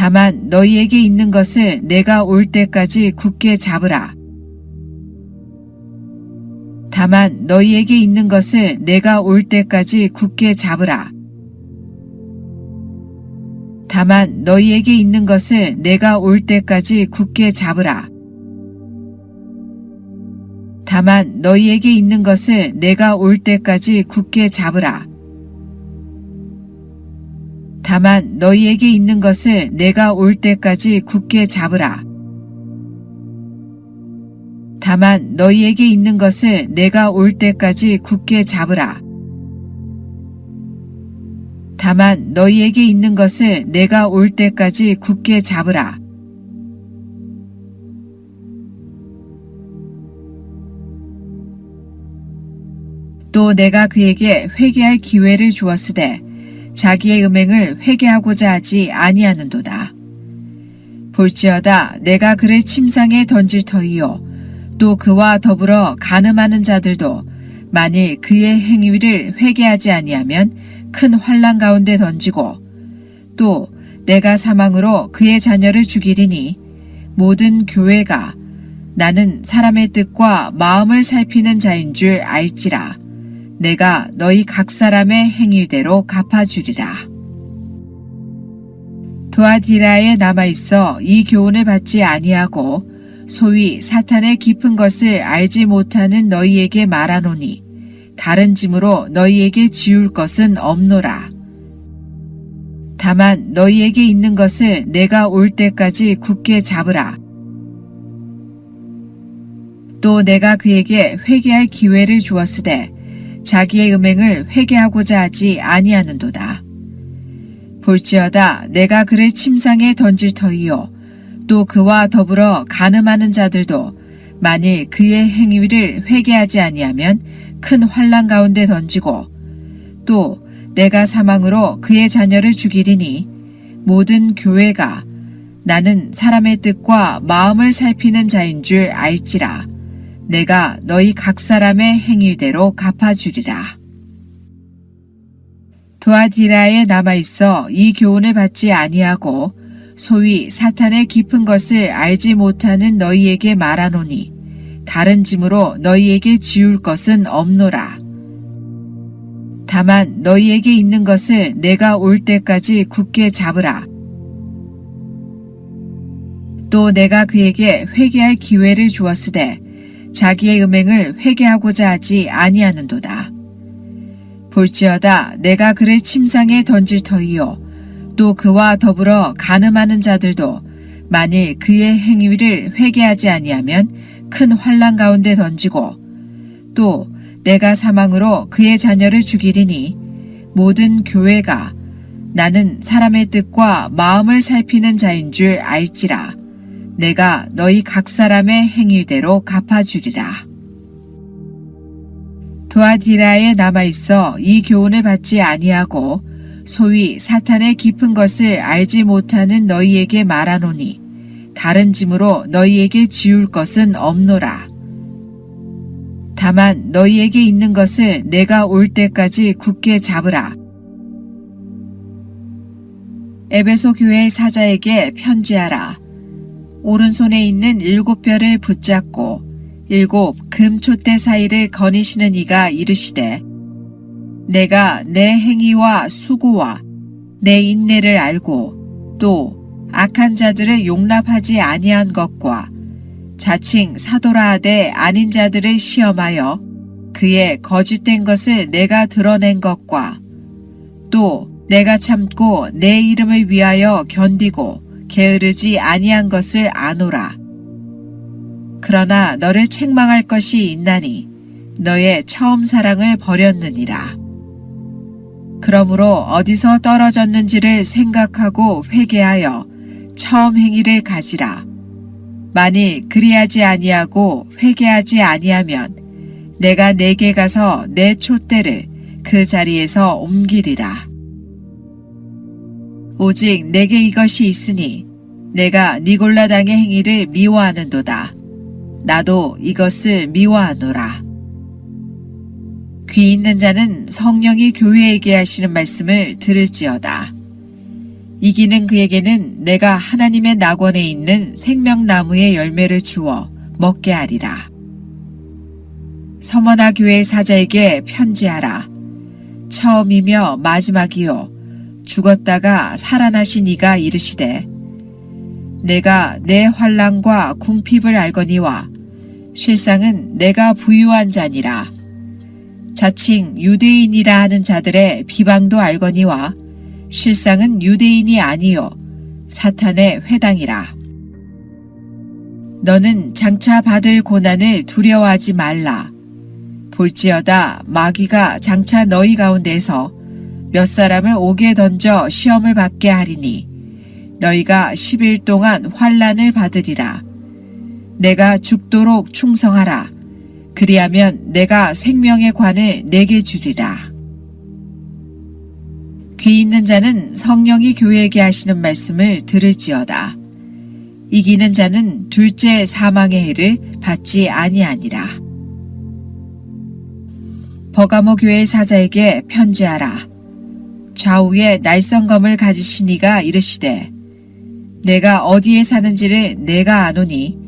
다만 너희에게 있는 것을 내가 올 때까지 굳게 잡으라. 다만 너희에게 있는 것을 내가 올 때까지 굳게 잡으라. 다만 너희에게 있는 것을 내가 올 때까지 굳게 잡으라. 다만 너희에게 있는 것을 내가 올 때까지 굳게 잡으라. 다만 너희에게 있는 것을 내가 올 때까지 굳게 잡으라. 다만 너희에게 있는 것을 내가 올 때까지 굳게 잡으라. 다만 너희에게 있는 것을 내가 올 때까지 굳게 잡으라. 또 내가 그에게 회개할 기회를 주었으되 자기의 음행을 회개하고자 하지 아니하는도다. 볼지어다 내가 그를 침상에 던질 터이요 또 그와 더불어 간음하는 자들도 만일 그의 행위를 회개하지 아니하면 큰 환난 가운데 던지고 또 내가 사망으로 그의 자녀를 죽이리니 모든 교회가 나는 사람의 뜻과 마음을 살피는 자인 줄 알지라. 내가 너희 각 사람의 행위대로 갚아주리라. 두아디라에 남아있어 이 교훈을 받지 아니하고 소위 사탄의 깊은 것을 알지 못하는 너희에게 말하노니 다른 짐으로 너희에게 지울 것은 없노라. 다만 너희에게 있는 것을 내가 올 때까지 굳게 잡으라. 또 내가 그에게 회개할 기회를 주었으되 자기의 음행을 회개하고자 하지 아니하는도다. 볼지어다 내가 그를 침상에 던질 터이요 또 그와 더불어 간음하는 자들도 만일 그의 행위를 회개하지 아니하면 큰 환난 가운데 던지고 또 내가 사망으로 그의 자녀를 죽이리니 모든 교회가 나는 사람의 뜻과 마음을 살피는 자인 줄 알지라. 내가 너희 각 사람의 행위대로 갚아주리라. 두아디라에 남아있어 이 교훈을 받지 아니하고 소위 사탄의 깊은 것을 알지 못하는 너희에게 말하노니 다른 짐으로 너희에게 지울 것은 없노라. 다만 너희에게 있는 것을 내가 올 때까지 굳게 잡으라. 또 내가 그에게 회개할 기회를 주었으되 자기의 음행을 회개하고자 하지 아니하는도다. 볼지어다 내가 그를 침상에 던질 터이요 또 그와 더불어 간음하는 자들도 만일 그의 행위를 회개하지 아니하면 큰 환난 가운데 던지고 또 내가 사망으로 그의 자녀를 죽이리니 모든 교회가 나는 사람의 뜻과 마음을 살피는 자인 줄 알지라. 내가 너희 각 사람의 행위대로 갚아주리라. 두아디라에 남아있어 이 교훈을 받지 아니하고 소위 사탄의 깊은 것을 알지 못하는 너희에게 말하노니 다른 짐으로 너희에게 지울 것은 없노라. 다만 너희에게 있는 것을 내가 올 때까지 굳게 잡으라. 에베소 교회의 사자에게 편지하라. 오른손에 있는 7별을 붙잡고 7 금촛대 사이를 거니시는 이가 이르시되 내가 내 행위와 수고와 내 인내를 알고 또 악한 자들을 용납하지 아니한 것과 자칭 사도라 하되 아닌 자들을 시험하여 그의 거짓된 것을 내가 드러낸 것과 또 내가 참고 내 이름을 위하여 견디고 게으르지 아니한 것을 아노라. 그러나 너를 책망할 것이 있나니 너의 처음 사랑을 버렸느니라. 그러므로 어디서 떨어졌는지를 생각하고 회개하여 처음 행위를 가지라. 만일 그리하지 아니하고 회개하지 아니하면 내가 내게 가서 내 촛대를 그 자리에서 옮기리라. 오직 내게 이것이 있으니 내가 니골라 당의 행위를 미워하는도다. 나도 이것을 미워하노라. 귀 있는 자는 성령이 교회에게 하시는 말씀을 들을지어다. 이기는 그에게는 내가 하나님의 낙원에 있는 생명나무의 열매를 주어 먹게 하리라. 서머나 교회 사자에게 편지하라. 처음이며 마지막이요 죽었다가 살아나신 이가 이르시되 내가 내 환난과 궁핍을 알거니와 실상은 내가 부유한 자니라. 자칭 유대인이라 하는 자들의 비방도 알거니와 실상은 유대인이 아니요 사탄의 회당이라. 너는 장차 받을 고난을 두려워하지 말라. 볼지어다 마귀가 장차 너희 가운데서 몇 사람을 옥에 던져 시험을 받게 하리니 너희가 10일 동안 환난을 받으리라. 내가 죽도록 충성하라. 그리하면 내가 생명의 관을 내게 주리라. 귀 있는 자는 성령이 교회에게 하시는 말씀을 들을지어다. 이기는 자는 둘째 사망의 해를 받지 아니하니라. 버가모 교회 사자에게 편지하라. 좌우에 날성검을 가지신 이가 이르시되 내가 어디에 사는지를 내가 아노니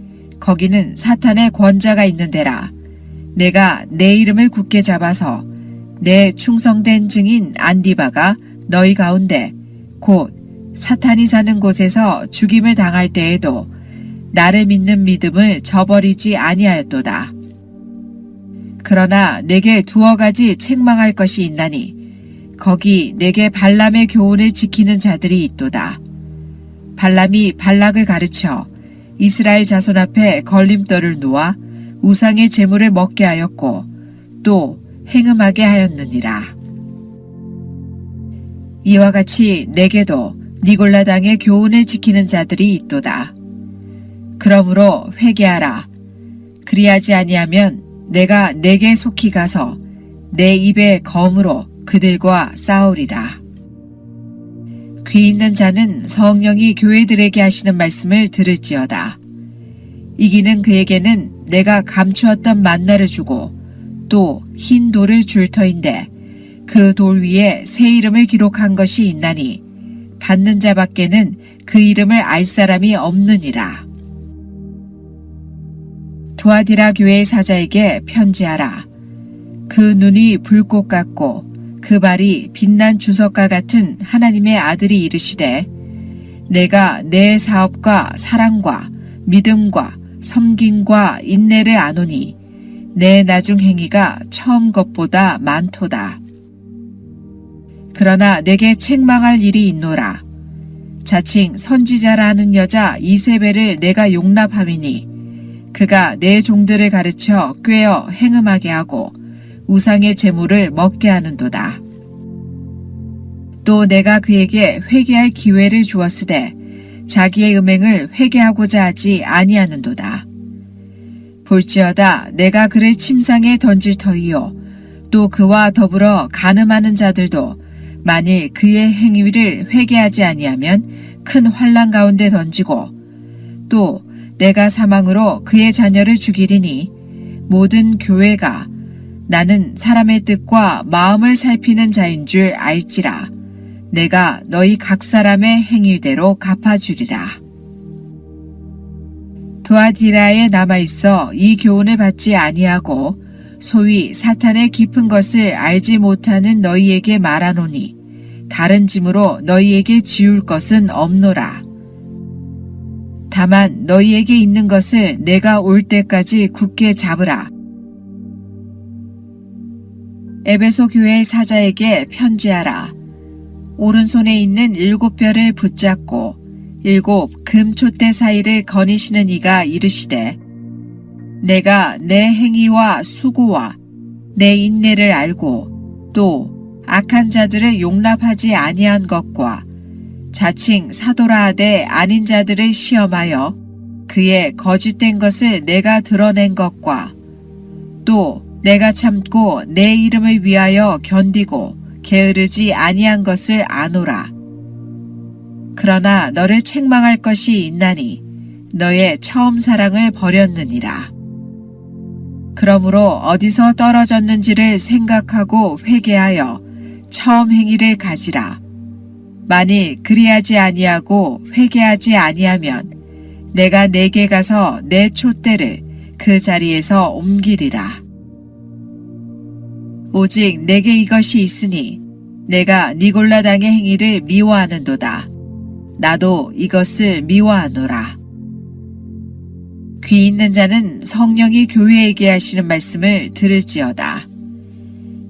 거기는 사탄의 권자가 있는 데라. 내가 내 이름을 굳게 잡아서 내 충성된 증인 안디바가 너희 가운데 곧 사탄이 사는 곳에서 죽임을 당할 때에도 나를 믿는 믿음을 저버리지 아니하였도다. 그러나 내게 두어 가지 책망할 것이 있나니 거기 내게 발람의 교훈을 지키는 자들이 있도다. 발람이 발락을 가르쳐 이스라엘 자손 앞에 걸림돌을 놓아 우상의 제물을 먹게 하였고 또 행음하게 하였느니라. 이와 같이 내게도 니골라 당의 교훈을 지키는 자들이 있도다. 그러므로 회개하라. 그리하지 아니하면 내가 내게 속히 가서 내 입의 검으로 그들과 싸우리라. 귀 있는 자는 성령이 교회들에게 하시는 말씀을 들을지어다. 이기는 그에게는 내가 감추었던 만나를 주고 또 흰 돌을 줄 터인데 그 돌 위에 새 이름을 기록한 것이 있나니 받는 자밖에는 그 이름을 알 사람이 없느니라. 두아디라 교회 사자에게 편지하라. 그 눈이 불꽃 같고 그 발이 빛난 주석과 같은 하나님의 아들이 이르시되 내가 내 사업과 사랑과 믿음과 섬김과 인내를 아노니 내 나중 행위가 처음 것보다 많도다. 그러나 내게 책망할 일이 있노라. 자칭 선지자라 하는 여자 이세벨을 내가 용납함이니 그가 내 종들을 가르쳐 꾀어 행음하게 하고 우상의 제물을 먹게 하는도다. 또 내가 그에게 회개할 기회를 주었으되 자기의 음행을 회개하고자 하지 아니하는도다. 볼지어다 내가 그를 침상에 던질 터이요 또 그와 더불어 간음하는 자들도 만일 그의 행위를 회개하지 아니하면 큰 환난 가운데 던지고 또 내가 사망으로 그의 자녀를 죽이리니 모든 교회가 나는 사람의 뜻과 마음을 살피는 자인 줄 알지라. 내가 너희 각 사람의 행위대로 갚아주리라. 두아디라에 남아있어 이 교훈을 받지 아니하고 소위 사탄의 깊은 것을 알지 못하는 너희에게 말하노니 다른 짐으로 너희에게 지울 것은 없노라. 다만 너희에게 있는 것을 내가 올 때까지 굳게 잡으라. 에베소 교회 사자에게 편지하라. 오른손에 있는 7별을 붙잡고 7 금촛대 사이를 거니시는 이가 이르시되 내가 내 행위와 수고와 내 인내를 알고 또 악한 자들을 용납하지 아니한 것과 자칭 사도라 하되 아닌 자들을 시험하여 그의 거짓된 것을 내가 드러낸 것과 또 내가 참고 내 이름을 위하여 견디고 게으르지 아니한 것을 아노라. 그러나 너를 책망할 것이 있나니 너의 처음 사랑을 버렸느니라. 그러므로 어디서 떨어졌는지를 생각하고 회개하여 처음 행위를 가지라. 만일 그리하지 아니하고 회개하지 아니하면 내가 내게 가서 내 촛대를 그 자리에서 옮기리라. 오직 내게 이것이 있으니 내가 니골라당의 행위를 미워하는도다. 나도 이것을 미워하노라. 귀 있는 자는 성령이 교회에게 하시는 말씀을 들을지어다.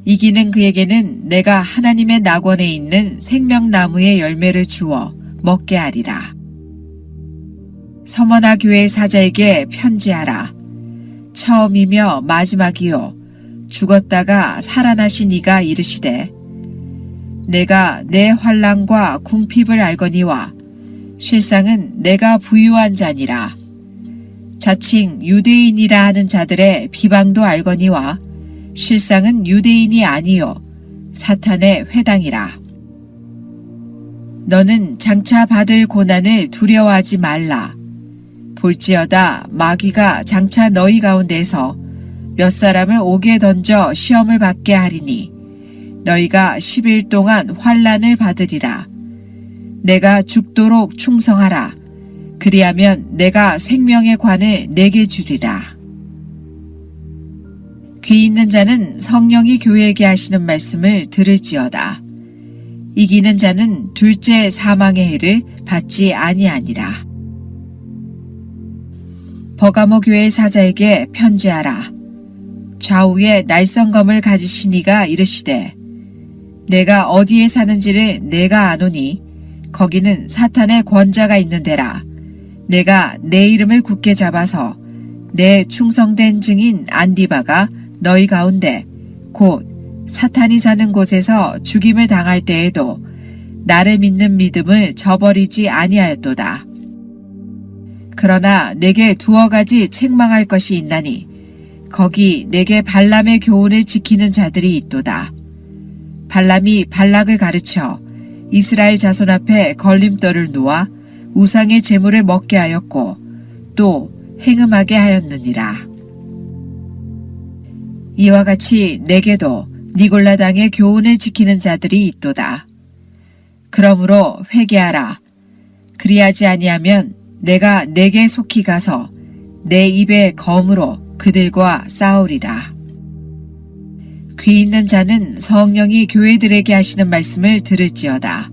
이기는 그에게는 내가 하나님의 낙원에 있는 생명나무의 열매를 주어 먹게 하리라. 서머나 교회 사자에게 편지하라. 처음이며 마지막이요 죽었다가 살아나신 이가 이르시되 내가 내 환난과 궁핍을 알거니와 실상은 내가 부유한 자니라. 자칭 유대인이라 하는 자들의 비방도 알거니와 실상은 유대인이 아니요 사탄의 회당이라. 너는 장차 받을 고난을 두려워하지 말라. 볼지어다 마귀가 장차 너희 가운데서 몇 사람을 옥에 던져 시험을 받게 하리니 너희가 10일 동안 환난을 받으리라. 내가 죽도록 충성하라. 그리하면 내가 생명의 관을 내게 주리라. 귀 있는 자는 성령이 교회에게 하시는 말씀을 들을지어다. 이기는 자는 둘째 사망의 해를 받지 아니하니라. 버가모 교회 사자에게 편지하라. 좌우에 날성검을 가지신 이가 이르시되 내가 어디에 사는지를 내가 아노니 거기는 사탄의 권자가 있는 데라. 내가 내 이름을 굳게 잡아서 내 충성된 증인 안디바가 너희 가운데 곧 사탄이 사는 곳에서 죽임을 당할 때에도 나를 믿는 믿음을 저버리지 아니하였도다. 그러나 내게 두어 가지 책망할 것이 있나니 거기 내게 발람의 교훈을 지키는 자들이 있도다. 발람이 발락을 가르쳐 이스라엘 자손 앞에 걸림돌을 놓아 우상의 제물을 먹게 하였고 또 행음하게 하였느니라. 이와 같이 내게도 니골라당의 교훈을 지키는 자들이 있도다. 그러므로 회개하라. 그리하지 아니하면 내가 내게 속히 가서 내 입의 검으로 그들과 싸우리라. 귀 있는 자는 성령이 교회들에게 하시는 말씀을 들을지어다.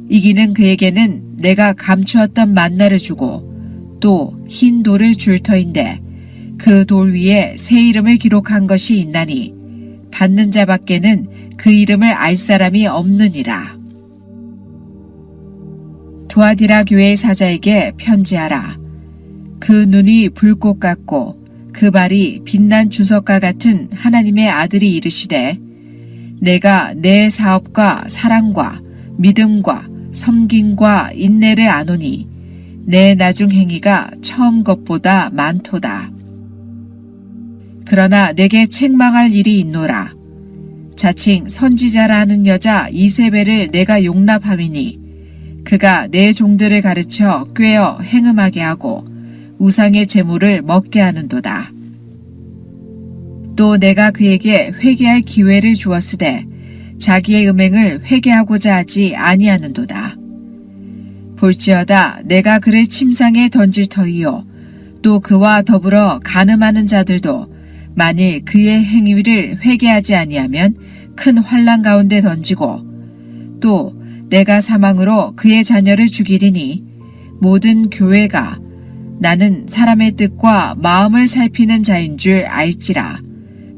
이기는 그에게는 내가 감추었던 만나를 주고 또 흰 돌을 줄 터인데 그 돌 위에 새 이름을 기록한 것이 있나니 받는 자밖에는 그 이름을 알 사람이 없느니라. 두아디라 교회 사자에게 편지하라. 그 눈이 불꽃 같고 그 발이 빛난 주석과 같은 하나님의 아들이 이르시되 내가 내 사업과 사랑과 믿음과 섬김과 인내를 아노니 내 나중 행위가 처음 것보다 많도다. 그러나 내게 책망할 일이 있노라. 자칭 선지자라 하는 여자 이세벨을 내가 용납함이니 그가 내 종들을 가르쳐 꾀어 행음하게 하고 우상의 제물을 먹게 하는도다. 또 내가 그에게 회개할 기회를 주었으되 자기의 음행을 회개하고자 하지 아니하는도다. 볼지어다 내가 그를 침상에 던질 터이요 또 그와 더불어 간음하는 자들도 만일 그의 행위를 회개하지 아니하면 큰 환난 가운데 던지고 또 내가 사망으로 그의 자녀를 죽이리니 모든 교회가 나는 사람의 뜻과 마음을 살피는 자인 줄 알지라.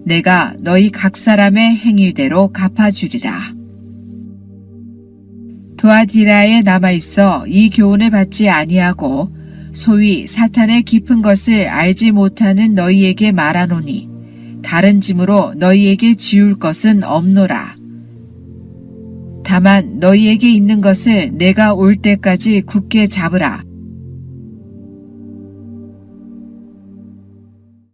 내가 너희 각 사람의 행위대로 갚아주리라. 두아디라에 남아있어 이 교훈을 받지 아니하고 소위 사탄의 깊은 것을 알지 못하는 너희에게 말하노니 다른 짐으로 너희에게 지울 것은 없노라. 다만 너희에게 있는 것을 내가 올 때까지 굳게 잡으라.